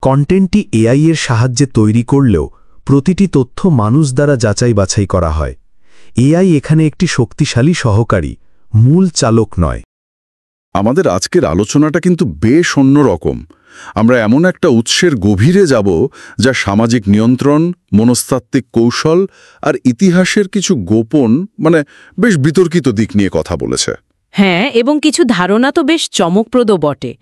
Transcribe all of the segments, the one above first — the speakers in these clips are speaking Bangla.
কন্টেন্টটি এআই এর সাহায্যে তৈরি করলেও প্রতিটি তথ্য মানুষ দ্বারা যাচাই বাছাই করা হয়। এআই এখানে একটি শক্তিশালী সহকারী, মূল চালক নয়। আমাদের আজকের আলোচনাটা কিন্তু বেশ অন্যরকম। আমরা এমন একটা উৎসের গভীরে যাব যা সামাজিক নিয়ন্ত্রণ, মনস্তাত্ত্বিক কৌশল আর ইতিহাসের কিছু গোপন বেশ বিতর্কিত দিক নিয়ে কথা বলেছে। হ্যাঁ, এবং কিছু ধারণা তো বেশ চমকপ্রদ বটে,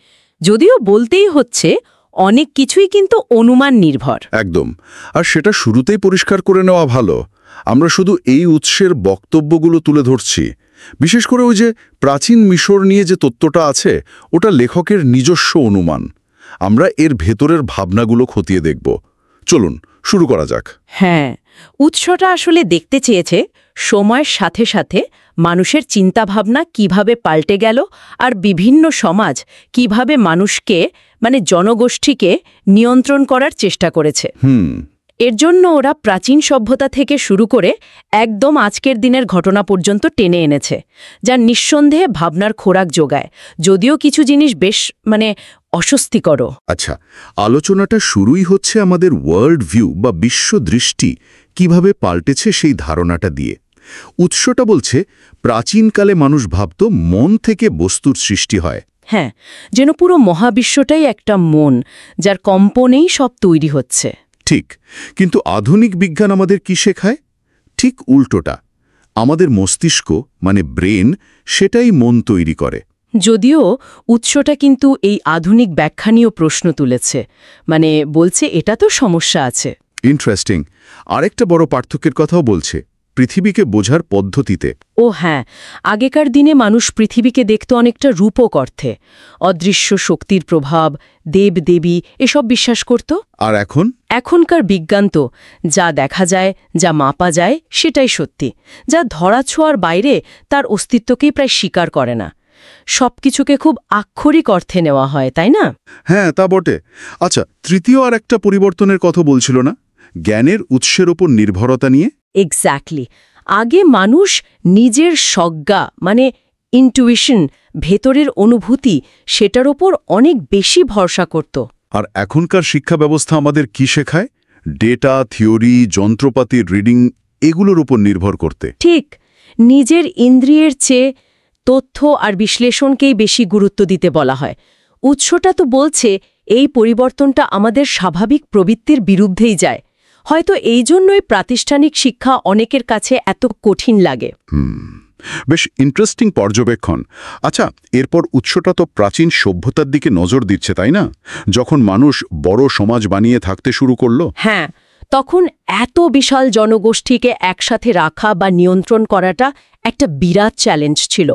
যদিও বলতেই হচ্ছে অনেক কিছুই কিন্তু অনুমান নির্ভর। একদম। আর সেটা শুরুতেই পরিষ্কার করে নেওয়া ভালো। আমরা শুধু এই উৎসের বক্তব্যগুলো তুলে ধরছি, বিশেষ করে ওই যে প্রাচীন মিশর নিয়ে যে তত্ত্বটা আছে, ওটা লেখকের নিজস্ব অনুমান। আমরা এর ভেতরের ভাবনাগুলো খতিয়ে দেখব। চলুন শুরু করা যাক। হ্যাঁ, উৎসটা আসলে দেখতে চেয়েছে সময়ের সাথে সাথে মানুষের চিন্তাভাবনা কিভাবে পাল্টে গেল আর বিভিন্ন সমাজ কিভাবে মানুষকে জনগোষ্ঠীকে নিয়ন্ত্রণ করার চেষ্টা করেছে। এর জন্য ওরা প্রাচীন সভ্যতা থেকে শুরু করে একদম আজকের দিনের ঘটনা পর্যন্ত টেনে এনেছে, যা নিঃসন্দেহে ভাবনার খোরাক যোগায়, যদিও কিছু জিনিস বেশ অস্বস্তিকর। আচ্ছা, আলোচনাটা শুরুই হচ্ছে আমাদের ওয়ার্ল্ড ভিউ বা বিশ্ব দৃষ্টি কিভাবে পাল্টেছে সেই ধারণাটা দিয়ে। উৎসটা বলছে প্রাচীনকালে মানুষ ভাবত মন থেকে বস্তুর সৃষ্টি হয়। হ্যাঁ, যেন পুরো মহাবিশ্বটাই একটা মন, যার কম্পনেই সব তৈরি হচ্ছে। ঠিক, কিন্তু আধুনিক বিজ্ঞান আমাদের কি শেখায়? ঠিক উল্টোটা। আমাদের মস্তিষ্ক ব্রেন সেটাই মন তৈরি করে। যদিও উৎসটা কিন্তু এই আধুনিক ব্যাখ্যা নিয়েও প্রশ্ন তুলেছে, বলছে এটা তো সমস্যা আছে। ইন্টারেস্টিং। আরেকটা বড় পার্থক্যের কথাও বলছে, পৃথিবীকে বোঝার পদ্ধতিতে। ও হ্যাঁ, আগেকার দিনে মানুষ পৃথিবীকে দেখত অনেকটা রূপক অর্থে, অদৃশ্য শক্তির প্রভাব, দেব-দেবী এসব বিশ্বাস করত। আর এখনকার বিজ্ঞান তো যা দেখা যায়, যা মাপা যায় সেটাই সত্যি, যা ধরাছোঁয়ার বাইরে তার অস্তিত্বকেই প্রায় স্বীকার করে না। সবকিছুকে খুব আক্ষরিক অর্থে নেওয়া হয়, তাই না? হ্যাঁ, তা বটে। আচ্ছা, তৃতীয় আর একটা পরিবর্তনের কথা বলছিল না, জ্ঞানের উৎসের ওপর নির্ভরতা নিয়ে? এক্স্যাক্টলি। আগে মানুষ নিজের সজ্ঞা ইন্টুইশন, ভেতরের অনুভূতি, সেটার ওপর অনেক বেশি ভরসা করত। আর এখনকার শিক্ষা ব্যবস্থা আমাদের কি শেখায়? ডেটা, থিওরি, যন্ত্রপাতির রিডিং, এগুলোর উপর নির্ভর করতে। ঠিক, নিজের ইন্দ্রিয়ের চেয়ে তথ্য আর বিশ্লেষণকেই বেশি গুরুত্ব দিতে বলা হয়। উৎসটা তো বলছে এই পরিবর্তনটা আমাদের স্বাভাবিক প্রবৃত্তির বিরুদ্ধেই যায়। হয়তো এই জন্যই প্রাতিষ্ঠানিক শিক্ষা অনেকের কাছে এত কঠিন লাগে। বেশ ইন্টারেস্টিং পর্যবেক্ষণ। আচ্ছা, এরপর উৎসটা তো প্রাচীন সভ্যতার দিকে নজর দিচ্ছে, তাই না? যখন মানুষ বড় সমাজ বানিয়ে থাকতে শুরু করলো। হ্যাঁ, তখন এত বিশাল জনগোষ্ঠীকে একসাথে রাখা বা নিয়ন্ত্রণ করাটা একটা বিরাট চ্যালেঞ্জ ছিল।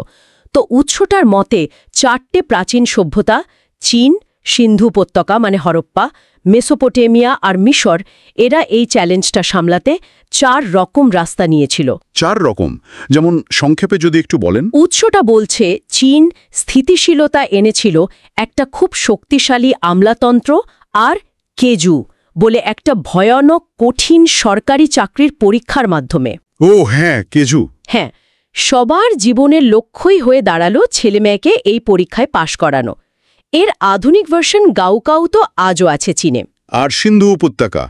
তো উৎসটার মতে 4টে প্রাচীন সভ্যতা, চীন, সিন্ধু উপত্যকা হরপ্পা, মেসোপটেমিয়া আর মিশর, এরা এই চ্যালেঞ্জটা সামলাতে 4 রকম রাস্তা নিয়েছিল। 4 রকম? যেমন সংক্ষেপে যদি একটু বলেন। উৎসটা বলছে চীন স্থিতিশীলতা এনেছিল একটা খুব শক্তিশালী আমলাতন্ত্র আর কেজু বলে একটা ভয়ানক কঠিন সরকারি চাকরির পরীক্ষার মাধ্যমে। ও হ্যাঁ, কেজু। হ্যাঁ, সবার জীবনের লক্ষ্যই হয়ে দাঁড়ালো ছেলেমেয়েকে এই পরীক্ষায় পাশ করানো। এর আধুনিক ভার্সন গাউকাউ তো আজও আছে চীনে। আর সিন্ধু উপত্যকা,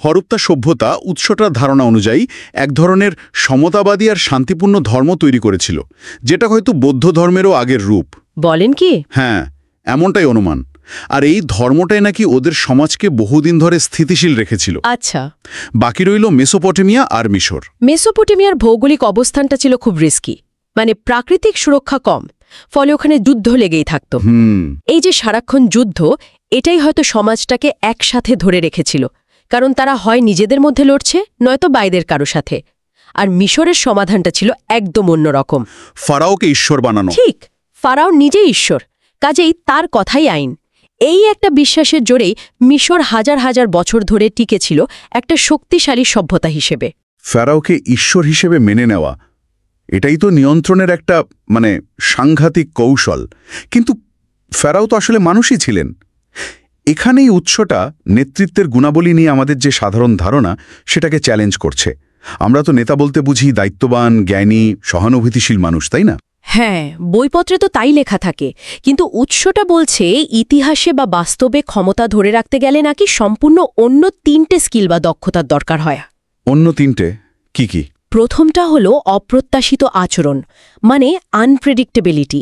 হরপ্পা সভ্যতা উৎসটার ধারণা অনুযায়ী এক ধরনের সমতাবাদী আর শান্তিপূর্ণ ধর্ম তৈরি করেছিল, যেটা হয়তো বৌদ্ধ ধর্মেরও আগের রূপ। বলেন কি? হ্যাঁ, এমনটাই অনুমান। আর এই ধর্মটাই নাকি ওদের সমাজকে বহুদিন ধরে স্থিতিশীল রেখেছিল। আচ্ছা, বাকি রইল মেসোপটেমিয়া আর মিশর। মেসোপটেমিয়ার ভৌগোলিক অবস্থানটা ছিল খুব রিস্কি, প্রাকৃতিক সুরক্ষা কম, ফলে ওখানে যুদ্ধ লেগেই থাকত। এই যে সারাক্ষণ যুদ্ধ, এটাই হয়তো সমাজটাকে একসাথে ধরে রেখেছিল, কারণ তারা হয় নিজেদের মধ্যে লড়ছে, নয়তো বাইরের কারো সাথে। আর মিশরের সমাধানটা ছিল একদম অন্যরকম, ফারাওকে ঈশ্বর বানানো। ঠিক, ফারাও নিজেই ঈশ্বর, কাজেই তার কথাই আইন। এই একটা বিশ্বাসের জোরেই মিশর হাজার হাজার বছর ধরে টিকেছিল একটা শক্তিশালী সভ্যতা হিসেবে। ফারাওকে ঈশ্বর হিসেবে মেনে নেওয়া, এটাই তো নিয়ন্ত্রণের একটা সাংঘাতিক কৌশল। কিন্তু ফারাও তো আসলে মানুষই ছিলেন। এখানেই উৎসটা নেতৃত্বের গুণাবলী নিয়ে আমাদের যে সাধারণ ধারণা, সেটাকে চ্যালেঞ্জ করছে। আমরা তো নেতা বলতে বুঝি দায়িত্ববান, জ্ঞানী, সহানুভূতিশীল মানুষ, তাই না? হ্যাঁ, বইপত্রে তো তাই লেখা থাকে, কিন্তু উৎসটা বলছে ইতিহাসে বা বাস্তবে ক্ষমতা ধরে রাখতে গেলে নাকি সম্পূর্ণ অন্য 3টে স্কিল বা দক্ষতার দরকার হয়। অন্য 3টে কি কি? প্রথমটা হলো অপ্রত্যাশিত আচরণ, মানে আনপ্রেডিক্টেবিলিটি।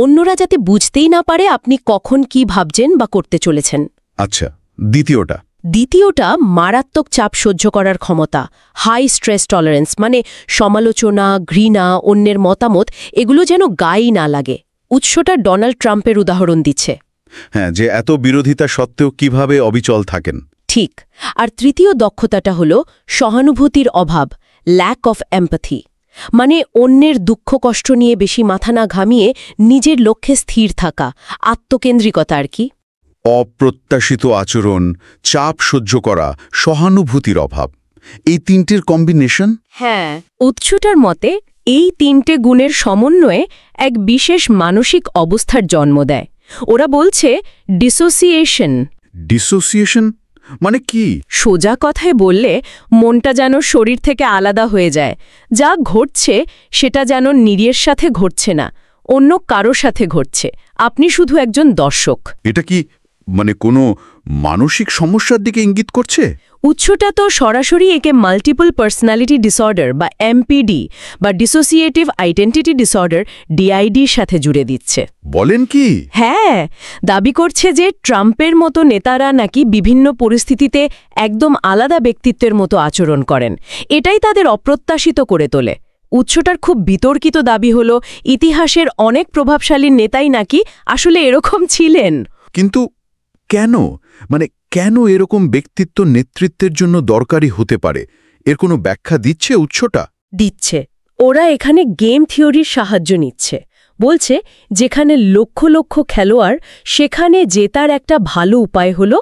অন্যরা যাতে বুঝতেই না পারে আপনি কখন কি ভাবছেন বা করতে চলেছেন। আচ্ছা, দ্বিতীয়টা? দ্বিতীয়টা মারাত্মক চাপ সহ্য করার ক্ষমতা, হাই স্ট্রেস টলারেন্স, মানে সমালোচনা, ঘৃণা, অন্যের মতামত এগুলো যেন গায়েই না লাগে। উৎসটা ডোনাল্ড ট্রাম্পের উদাহরণ দিচ্ছে। হ্যাঁ, যে এত বিরোধিতা সত্ত্বেও কিভাবে অবিচল থাকেন। ঠিক। আর তৃতীয় দক্ষতাটা হলো সহানুভূতির অভাব, ল্যাক অফ এমপ্যাথি, মানে অন্যের দুঃখ কষ্ট নিয়ে বেশি মাথা না ঘামিয়ে নিজের লক্ষ্যে স্থির থাকা, আত্মকেন্দ্রিকতা আর কি। অপ্রত্যাশিত আচরণ, চাপ সহ্য করা, সহানুভূতির অভাব, এই 3টির কম্বিনেশন? হ্যাঁ, উৎসটার মতে এই 3টে গুণের সমন্বয়ে এক বিশেষ মানসিক অবস্থার জন্ম দেয়। ওরা বলছে ডিসোসিয়েশন। ডিসোসিয়েশন মানে কি? সোজা কথায় বললে মনটা যেন শরীর থেকে আলাদা হয়ে যায়। যা ঘটছে সেটা যেন নিজের সাথে ঘটছে না, অন্য কারো সাথে ঘটছে। আপনি শুধু একজন দর্শক। এটা কি মানে কোনো মানসিক সমস্যার দিকে ইঙ্গিত করছে? উৎসটা তো সরাসরি একে মাল্টিপল পার্সোনালিটি ডিসঅর্ডার বা এমপিডি বা ডিসোসিয়েটিভ আইডেন্টিটি ডিসঅর্ডার ডিআইডির সাথে জুড়ে দিচ্ছে। বলেন কি? হ্যাঁ, দাবি করছে যে ট্রাম্পের মতো নেতারা নাকি বিভিন্ন পরিস্থিতিতে একদম আলাদা ব্যক্তিত্বের মতো আচরণ করেন। এটাই তাদের অপ্রত্যাশিত করে তোলে। উৎসটার খুব বিতর্কিত দাবি হল ইতিহাসের অনেক প্রভাবশালী নেতাই নাকি আসলে এরকম ছিলেন। কিন্তু কেন? মানে কেন এরকম ব্যক্তিত্ব নেতৃত্বের জন্য দরকারি হতে পারে? এর কোনো ব্যাখ্যা দিচ্ছে উৎসটা? দিচ্ছে। ওরা এখানে গেম থিওরির সাহায্য নিচ্ছে। বলছে যেখানে লক্ষ লক্ষ খেলোয়াড়, সেখানে জেতার একটা ভালো উপায় হল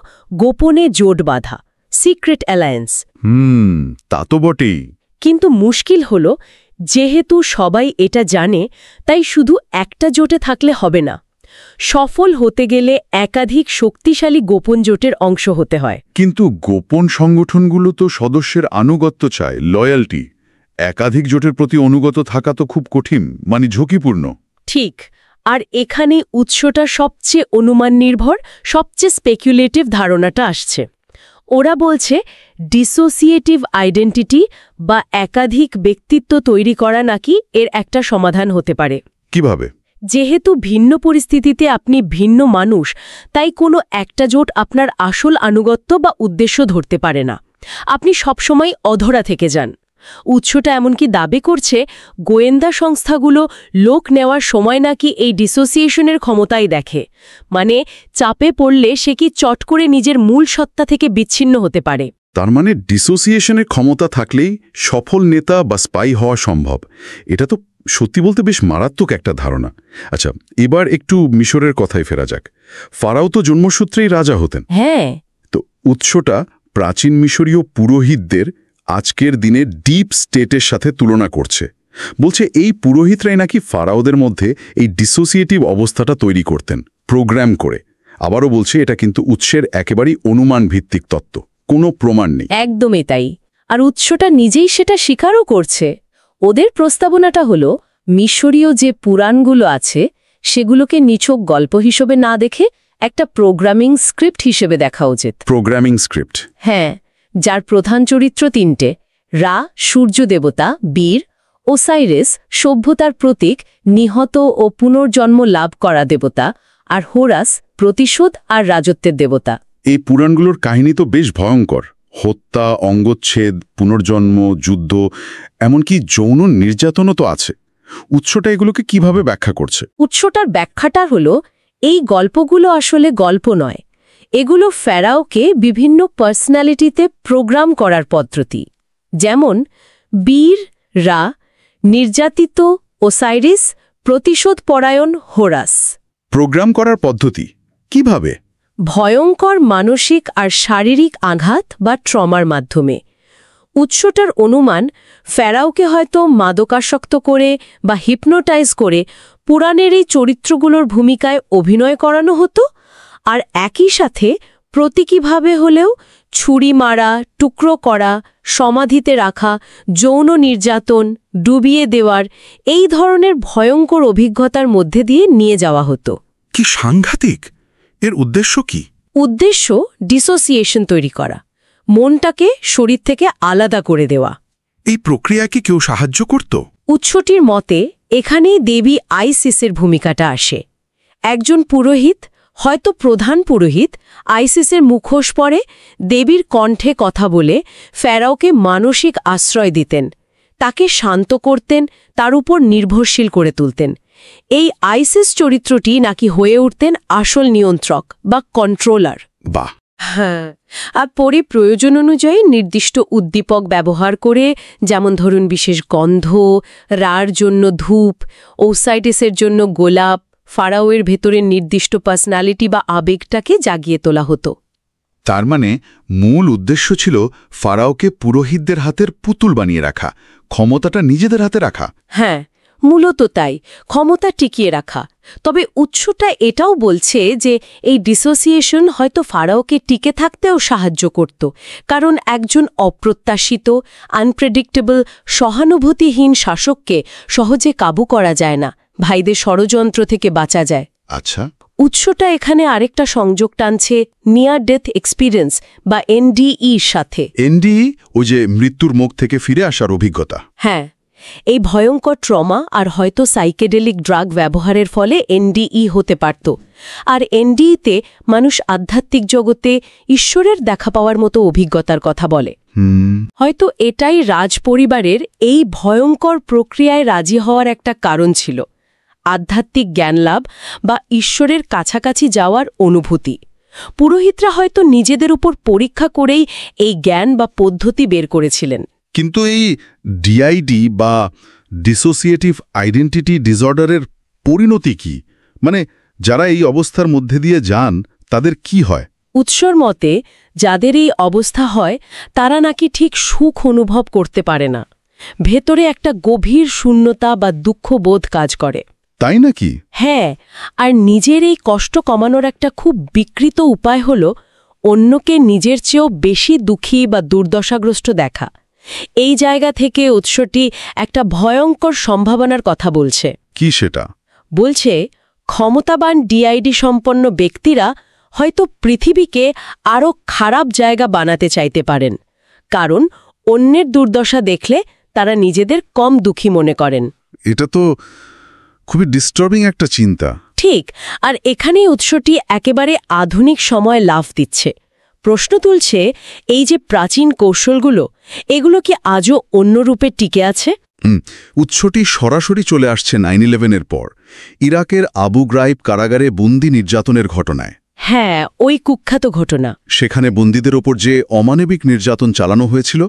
গোপনে জোট বাঁধা, সিক্রেট অ্যালায়েন্স। তা তো বটেই। কিন্তু মুশকিল হল, যেহেতু সবাই এটা জানে, তাই শুধু একটা জোটে থাকলে হবে না। সফল হতে গেলে একাধিক শক্তিশালী গোপন জোটের অংশ হতে হয়। কিন্তু গোপন সংগঠনগুলো তো সদস্যের আনুগত্য চায়, লয়্যালটি। একাধিক জোটের প্রতি অনুগত থাকা তো খুব কঠিন, মানে ঝুঁকিপূর্ণ। ঠিক। আর এখানে উৎসটা সবচেয়ে অনুমান নির্ভর, সবচেয়ে স্পেকুলেটিভ ধারণাটা আসছে। ওরা বলছে ডিসোসিয়েটিভ আইডেন্টিটি বা একাধিক ব্যক্তিত্ব তৈরি করা নাকি এর একটা সমাধান হতে পারে। কিভাবে? যেহেতু ভিন্ন পরিস্থিতিতে আপনি ভিন্ন মানুষ, তাই কোনো একটা জোট আপনার আসল আনুগত্য বা উদ্দেশ্য ধরতে পারে না। আপনি সবসময় অধরা থেকে যান। উৎসটা এমনকি দাবি করছে গোয়েন্দা সংস্থাগুলো লোক নেওয়ার সময় নাকি এই ডিসোসিয়েশনের ক্ষমতাই দেখে, মানে চাপে পড়লে সে কি চট করে নিজের মূল সত্তা থেকে বিচ্ছিন্ন হতে পারে। তার মানে ডিসোসিয়েশনের ক্ষমতা থাকলেই সফল নেতা বা স্পাই হওয়া সম্ভব। এটা তো সত্যি বলতে বেশ মারাত্মক একটা ধারণা। আচ্ছা, এবার একটু মিশরের কথায় ফেরা যাক। ফারাও তো জন্মসূত্রেই রাজা হতেন। হ্যাঁ। তো উৎসটা প্রাচীন মিশরীয় পুরোহিতদের আজকের দিনে ডিপ স্টেটের সাথে তুলনা করছে। বলছে এই পুরোহিতরাই নাকি ফারাওদের মধ্যে এই ডিসোসিয়েটিভ অবস্থাটা তৈরি করতেন প্রোগ্রাম করে। আবারও বলছে এটা কিন্তু উৎসের একেবারেই অনুমান ভিত্তিক তত্ত্ব, কোনো প্রমাণ নেই। একদমই তাই। আর উৎসটা নিজেই সেটা স্বীকারও করছে। ওদের প্রস্তাবনাটা হলো মিশরীয় যে পুরাণগুলো আছে সেগুলোকে নিছক গল্প হিসেবে না দেখে একটা প্রোগ্রামিং স্ক্রিপ্ট হিসেবে দেখা উচিত। Programming script? হ্যাঁ, যার প্রধান চরিত্র 3টে: রা সূর্য দেবতা, বীর; ওসাইরিস সভ্যতার প্রতীক, নিহত ও পুনর্জন্ম লাভ করা দেবতা; আর হোরাস প্রতিশোধ আর রাজত্বের দেবতা। এই পুরাণগুলোর কাহিনী তো বেশ ভয়ঙ্কর। হত্যা, অঙ্গচ্ছেদ, পুনর্জন্ম, যুদ্ধ, এমনকি যৌন নির্যাতনও তো আছে। উৎসটা এগুলোকে কিভাবে ব্যাখ্যা করছে? উৎসটার ব্যাখ্যাটা হলো এই গল্পগুলো আসলে গল্প নয়, এগুলো ফেরাওকে বিভিন্ন পার্সোনালিটিতে প্রোগ্রাম করার পদ্ধতি। যেমন বীর রা, নির্যাতিত ওসাইরিস, প্রতিশোধ পরায়ণ হোরাস। প্রোগ্রাম করার পদ্ধতি কিভাবে? ভয়ঙ্কর মানসিক আর শারীরিক আঘাত বা ট্রমার মাধ্যমে। উৎসটার অনুমান ফেরাওকে হয়তো মাদকাসক্ত করে বা হিপনোটাইজ করে পুরাণের এই চরিত্রগুলোর ভূমিকায় অভিনয় করানো হতো, আর একই সাথে প্রতীকীভাবে হলেও ছুরি মারা, টুকরো করা, সমাধিতে রাখা, যৌন নির্যাতন, ডুবিয়ে দেওয়ার এই ধরনের ভয়ঙ্কর অভিজ্ঞতার মধ্যে দিয়ে নিয়ে যাওয়া হতো। কি সাংঘাতিক! এর উদ্দেশ্য কি? উদ্দেশ্য ডিসোসিয়েশন তৈরি করা, মনটাকে শরীর থেকে আলাদা করে দেওয়া। এই প্রক্রিয়াকে কেউ সাহায্য করত? উৎসটির মতে এখানেই দেবী আইসিসের ভূমিকাটা আসে। একজন পুরোহিত, হয়তো প্রধান পুরোহিত, আইসিসের মুখোশ পরে দেবীর কণ্ঠে কথা বলে ফেরাওকে মানসিক আশ্রয় দিতেন, তাকে শান্ত করতেন, তার উপর নির্ভরশীল করে তুলতেন। এই আইসিস চরিত্রটি নাকি হয়ে উঠতেন আসল নিয়ন্ত্রক বা কন্ট্রোলার। বাহ! হ্যাঁ, আর পরে প্রয়োজন অনুযায়ী নির্দিষ্ট উদ্দীপক ব্যবহার করে, যেমন ধরুন বিশেষ গন্ধ, রার জন্য ধূপ, ওসাইটিসের জন্য গোলাপ, ফারাওয়ের ভেতরের নির্দিষ্ট পার্সোনালিটি বা আবেগটাকে জাগিয়ে তোলা হতো। তার মানে মূল উদ্দেশ্য ছিল ফারাওকে পুরোহিতদের হাতের পুতুল বানিয়ে রাখা, ক্ষমতাটা নিজেদের হাতে রাখা। হ্যাঁ, মূলত তাই, ক্ষমতা টিকিয়ে রাখা। তবে উৎসটা এটাও বলছে যে এই ডিসোসিয়েশন হয়তো ফারাওকে টিকে থাকতেও সাহায্য করত, কারণ একজন অপ্রত্যাশিত, আনপ্রেডিক্টেবল, সহানুভূতিহীন শাসককে সহজে কাবু করা যায় না, ভাইদের ষড়যন্ত্র থেকে বাঁচা যায়। আচ্ছা, উৎসটা এখানে আরেকটা সংযোগ টানছে নিয়ার ডেথ এক্সপিরিয়েন্স বা এনডিইর সাথে। এনডিই, ওই যে মৃত্যুর মুখ থেকে ফিরে আসার অভিজ্ঞতা। হ্যাঁ, এই ভয়ঙ্কর ট্রমা আর হয়তো সাইকেডেলিক ড্রাগ ব্যবহারের ফলে এনডিই হতে পারত। আর এনডিইতে মানুষ আধ্যাত্মিক জগতে ঈশ্বরের দেখা পাওয়ার মতো অভিজ্ঞতার কথা বলে। হয়তো এটাই রাজপরিবারের এই ভয়ঙ্কর প্রক্রিয়ায় রাজি হওয়ার একটা কারণ ছিল, আধ্যাত্মিক জ্ঞানলাভ বা ঈশ্বরের কাছাকাছি যাওয়ার অনুভূতি। পুরোহিতরা হয়তো নিজেদের উপর পরীক্ষা করেই এই জ্ঞান বা পদ্ধতি বের করেছিলেন। কিন্তু এই ডিআইডি বা ডিসোসিয়েটিভ আইডেন্টিটি ডিসঅর্ডারের পরিণতি কি? মানে যারা এই অবস্থার মধ্যে দিয়ে যান তাদের কি হয়? উৎসর মতে যাদের এই অবস্থা হয় তারা নাকি ঠিক সুখ অনুভব করতে পারে না, ভেতরে একটা গভীর শূন্যতা বা দুঃখবোধ কাজ করে। তাই নাকি? হ্যাঁ, আর নিজের এই কষ্ট কমানোর একটা খুব বিকৃত উপায় হল অন্যকে নিজের চেয়েও বেশি দুঃখী বা দুর্দশাগ্রস্ত দেখা। এই জায়গা থেকে উৎসটি একটা ভয়ঙ্কর সম্ভাবনার কথা বলছে। কি সেটা? বলছে ক্ষমতাবান ডিআইডি সম্পন্ন ব্যক্তিরা হয়তো পৃথিবীকে আরও খারাপ জায়গা বানাতে চাইতে পারেন, কারণ অন্যের দুর্দশা দেখলে তারা নিজেদের কম দুঃখী মনে করেন। এটা তো খুবই ডিস্টার্বিং একটা চিন্তা। ঠিক, আর এখানেই উৎসটি একেবারে আধুনিক সময় লাফ দিচ্ছে। প্রশ্ন তুলছে, এই যে প্রাচীন কৌশলগুলো, এগুলো কি আজও অন্য রূপে টিকে আছে? উৎসটি সরাসরি চলে আসছে 9/11-এর পর, ইরাকের আবু গ্রাইব কারাগারে বন্দি নির্যাতনের ঘটনায়। হ্যাঁ, ওই কুখ্যাত ঘটনা। সেখানে বন্দীদের ওপর যে অমানবিক নির্যাতন চালানো হয়েছিল,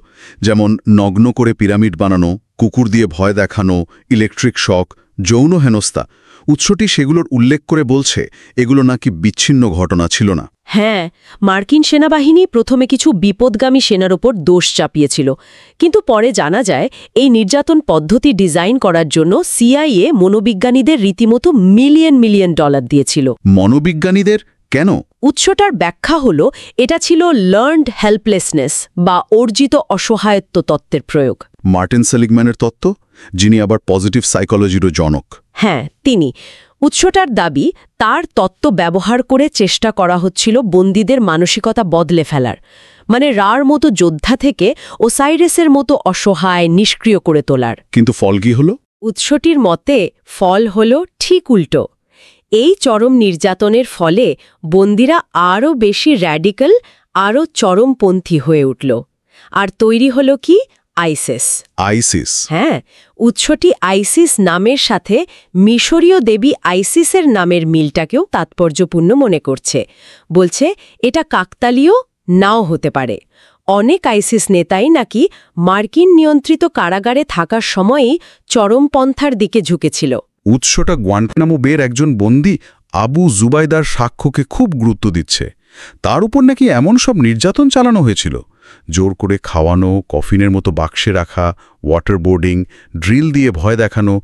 যেমন নগ্ন করে পিরামিড বানানো, কুকুর দিয়ে ভয় দেখানো, ইলেকট্রিক শক, যৌন হেনস্থা, উৎসটি সেগুলোর উল্লেখ করে বলছে এগুলো নাকি বিচ্ছিন্ন ঘটনা ছিল না। হ্যাঁ, মার্কিন সেনাবাহিনী প্রথমে কিছু বিপদগামী সেনার ওপর দোষ চাপিয়েছিল, কিন্তু পরে জানা যায় এই নির্যাতন পদ্ধতি ডিজাইন করার জন্য সিআইএ মনোবিজ্ঞানীদের রীতিমতো মিলিয়ন মিলিয়ন ডলার দিয়েছিল। মনোবিজ্ঞানীদের কেন? উৎসটার ব্যাখ্যা হল এটা ছিল লার্নড হেল্পলেসনেস বা অর্জিত অসহায়ত্ব তত্ত্বের প্রয়োগ। মার্টিন সেলিগম্যানের তত্ত্ব, যিনি আবার পজিটিভ সাইকোলজিরও জনক। হ্যাঁ, তিনি। উৎসটার দাবি তার তত্ত্ব ব্যবহার করে চেষ্টা করা হচ্ছিল বন্দীদের মানসিকতা বদলে ফেলার, মানে রার মতো যোদ্ধা থেকে ওসাইরিসের মতো অসহায়, নিষ্ক্রিয় করে তোলার। কিন্তু ফল কি হলো? উৎসটির মতে ফল হল ঠিক উল্টো। এই চরম নির্যাতনের ফলে বন্দীরা আরও বেশি র্যাডিক্যাল, আরও চরমপন্থী হয়ে উঠল। আর তৈরি হল কি? আইসিস। আইসিস? হ্যাঁ, উৎসটি আইসিস নামের সাথে মিশরীয় দেবী আইসিসের নামের মিলটাকেও তাৎপর্যপূর্ণ মনে করছে। বলছে এটা কাকতালীয় নাও হতে পারে। অনেক আইসিস নেতাই নাকি মার্কিন নিয়ন্ত্রিত কারাগারে থাকার সময়ই চরমপন্থার দিকে ঝুঁকেছিল। উৎসটা গুয়ান্টানামো বের একজন বন্দী আবু জুবাইদার সাক্ষ্যকে খুব গুরুত্ব দিচ্ছে। তার উপর নাকি এমন সব নির্যাতন চালানো হয়েছিল জোর করে খাওয়ানো, কফিনের মতো বাক্সে রাখা, ওয়াটারবোর্ডিং, ড্রিল দিয়ে ভয় দেখানো,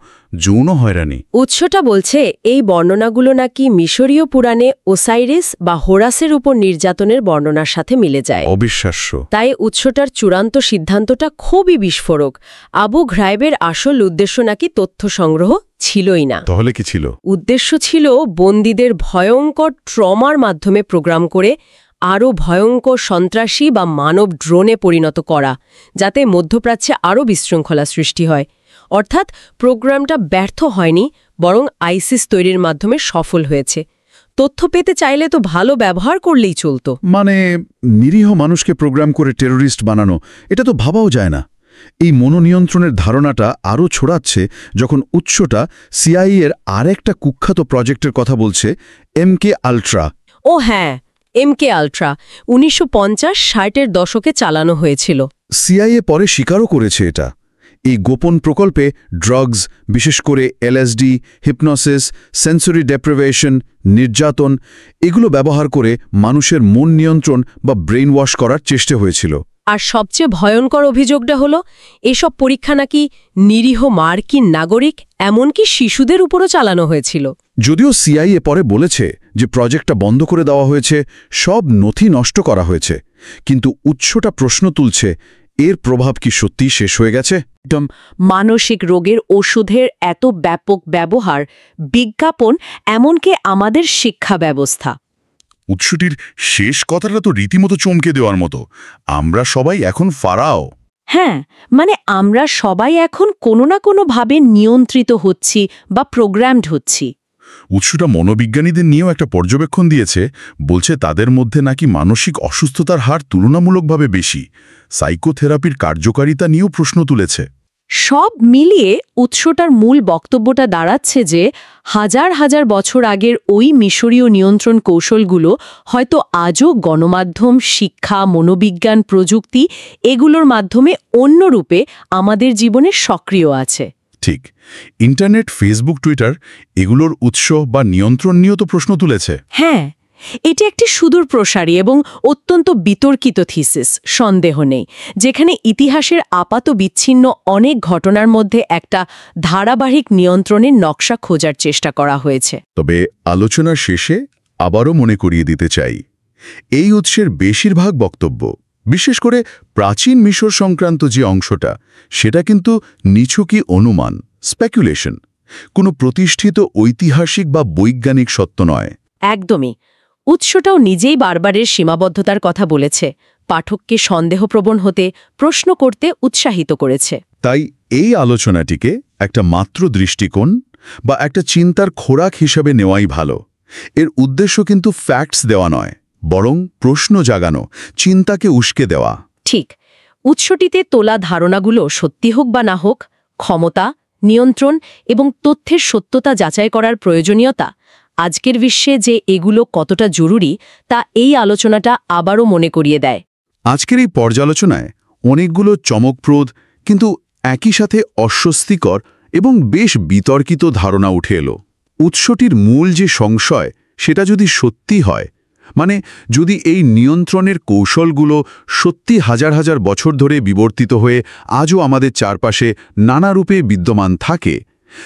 যৌন হয়রানি। উৎসটা বলছে এই বর্ণনাগুলো নাকি মিশরীয় পুরাণে ওসাইরিস বা হোরাসের উপর নির্যাতনের বর্ণনার সাথে মিলে যায়। অবিশ্বাস্য। তাই উৎসটার চূড়ান্ত সিদ্ধান্তটা খুবই বিস্ফোরক। আবু ঘ্রাইবের আসল উদ্দেশ্য নাকি তথ্য সংগ্রহ ছিলই না। তাহলে কি ছিল? উদ্দেশ্য ছিল বন্দীদের ভয়ঙ্কর ট্রমার মাধ্যমে প্রোগ্রাম করে আরও ভয়ঙ্কর সন্ত্রাসী বা মানব ড্রোনে পরিণত করা, যাতে মধ্যপ্রাচ্যে আরও বিশৃঙ্খলা সৃষ্টি হয়। অর্থাৎ প্রোগ্রামটা ব্যর্থ হয়নি, বরং আইসিস তৈরির মাধ্যমে সফল হয়েছে। তথ্য পেতে চাইলে তো ভালো ব্যবহার করলেই চলতো। মানে নিরীহ মানুষকে প্রোগ্রাম করে টেরোরিস্ট বানানো, এটা তো ভাবাও যায় না। এই মনোনিয়ন্ত্রণের ধারণাটা আরও ছড়াচ্ছে যখন উৎসটা সিআইএ এর আরেকটা কুখ্যাত প্রজেক্টের কথা বলছে, MK আল্ট্রা। ও হ্যাঁ, MK আল্ট্রা 1950-60-এর দশকে চালানো হয়েছিল। সিআইএ পরে স্বীকারও করেছে এটা। এই গোপন প্রকল্পে ড্রাগস, বিশেষ করে LSD, হিপনোসিস, সেন্সরি ডেপ্রিভেশন, নির্যাতন, এগুলো ব্যবহার করে মানুষের মন নিয়ন্ত্রণ বা ব্রেইন ওয়াশ করার চেষ্টা হয়েছিল। আর সবচেয়ে ভয়ঙ্কর অভিযোগটা হলো এসব পরীক্ষা নাকি নিরীহ মার্কিন নাগরিক, এমনকি শিশুদের উপরও চালানো হয়েছিল। যদিও সিআইএ পরে বলেছে যে প্রজেক্টটা বন্ধ করে দেওয়া হয়েছে, সব নথি নষ্ট করা হয়েছে, কিন্তু উৎসটা প্রশ্ন তুলছে, এর প্রভাব কি সত্যিই শেষ হয়ে গেছে? মানসিক রোগের ওষুধের এত ব্যাপক ব্যবহার, বিজ্ঞাপন, এমনকি আমাদের শিক্ষা ব্যবস্থা। উৎসটির শেষ কথাটা তো রীতিমতো চমকে দেওয়ার মতো। আমরা সবাই এখন ফারাও। হ্যাঁ, মানে আমরা সবাই এখন কোনো না কোনোভাবে নিয়ন্ত্রিত হচ্ছি বা প্রোগ্রামড হচ্ছি। উৎসটা মনোবিজ্ঞানীদের নিয়েও একটা পর্যবেক্ষণ দিয়েছে, বলছে তাদের মধ্যে নাকি মানসিক অসুস্থতার হার তুলনামূলকভাবে বেশি। সাইকোথেরাপির কার্যকারিতা নিয়েও প্রশ্ন তুলেছে। সব মিলিয়ে উৎসটার মূল বক্তব্যটা দাঁড়াচ্ছে যে হাজার হাজার বছর আগের ওই মিশরীয় নিয়ন্ত্রণ কৌশলগুলো হয়তো আজও গণমাধ্যম, শিক্ষা, মনোবিজ্ঞান, প্রযুক্তি এগুলোর মাধ্যমে অন্য রূপে আমাদের জীবনে সক্রিয় আছে। ঠিক। ইন্টারনেট, ফেসবুক, টুইটার এগুলোর উৎস বা নিয়ন্ত্রণ নিয়েও তো প্রশ্ন তুলেছে। হ্যাঁ, এটি একটি সুদূর প্রসারী এবং অত্যন্ত বিতর্কিত থিসিস, সন্দেহ নেই, যেখানে ইতিহাসের আপাত বিচ্ছিন্ন অনেক ঘটনার মধ্যে একটা ধারাবাহিক নিয়ন্ত্রণের নকশা খোঁজার চেষ্টা করা হয়েছে। তবে আলোচনার শেষে আবারও মনে করিয়ে দিতে চাই, এই উৎসের বেশিরভাগ বক্তব্য, বিশেষ করে প্রাচীন মিশর সংক্রান্ত যে অংশটা, সেটা কিন্তু নিছকই অনুমান, স্পেকুলেশন, কোনো প্রতিষ্ঠিত ঐতিহাসিক বা বৈজ্ঞানিক সত্য নয়। একদমই। উৎসটাও নিজেই বারবারের সীমাবদ্ধতার কথা বলেছে, পাঠককে সন্দেহপ্রবণ হতে, প্রশ্ন করতে উৎসাহিত করেছে। তাই এই আলোচনাটিকে একটা মাত্র দৃষ্টিকোণ বা একটা চিন্তার খোরাক হিসেবে নেওয়াই ভালো। এর উদ্দেশ্য কিন্তু ফ্যাক্টস দেওয়া নয়, বরং প্রশ্ন জাগানো, চিন্তাকে উস্কে দেওয়া। ঠিক। উৎসটিতে তোলা ধারণাগুলো সত্যি হোক বা না হোক, ক্ষমতা, নিয়ন্ত্রণ এবং তথ্যের সত্যতা যাচাই করার প্রয়োজনীয়তা, আজকের বিশ্বে যে এগুলো কতটা জরুরি তা এই আলোচনাটা আবারও মনে করিয়ে দেয়। আজকের এই পর্যালোচনায় অনেকগুলো চমকপ্রদ কিন্তু একই সাথে অস্বস্তিকর এবং বেশ বিতর্কিত ধারণা উঠে এলো। উৎসটির মূল যে সংশয়, সেটা যদি সত্যি হয়, মানে যদি এই নিয়ন্ত্রণের কৌশলগুলো সত্যি হাজার হাজার বছর ধরে বিবর্তিত হয়ে আজও আমাদের চারপাশে নানা রূপে বিদ্যমান থাকে,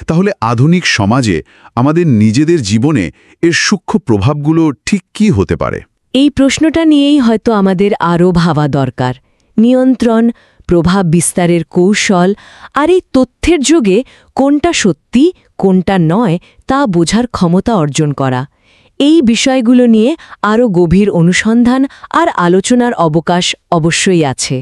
তাহলে আধুনিক সমাজে আমাদের নিজেদের জীবনে এর সূক্ষ্ম প্রভাবগুলো ঠিক কী হতে পারে? এই প্রশ্নটা নিয়েই হয়তো আমাদের আরও ভাবা দরকার। নিয়ন্ত্রণ, প্রভাব বিস্তারের কৌশল আর এই তথ্যের যুগে কোনটা সত্যি, কোনটা নয় তা বোঝার ক্ষমতা অর্জন করা। এই বিষয়গুলো নিয়ে আরও গভীর অনুসন্ধান আর আলোচনার অবকাশ অবশ্যই আছে।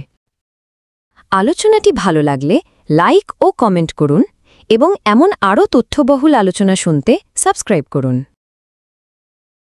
আলোচনাটি ভালো লাগলে লাইক ও কমেন্ট করুন এবং এমন আরও তথ্যবহুল আলোচনা শুনতে সাবস্ক্রাইব করুন।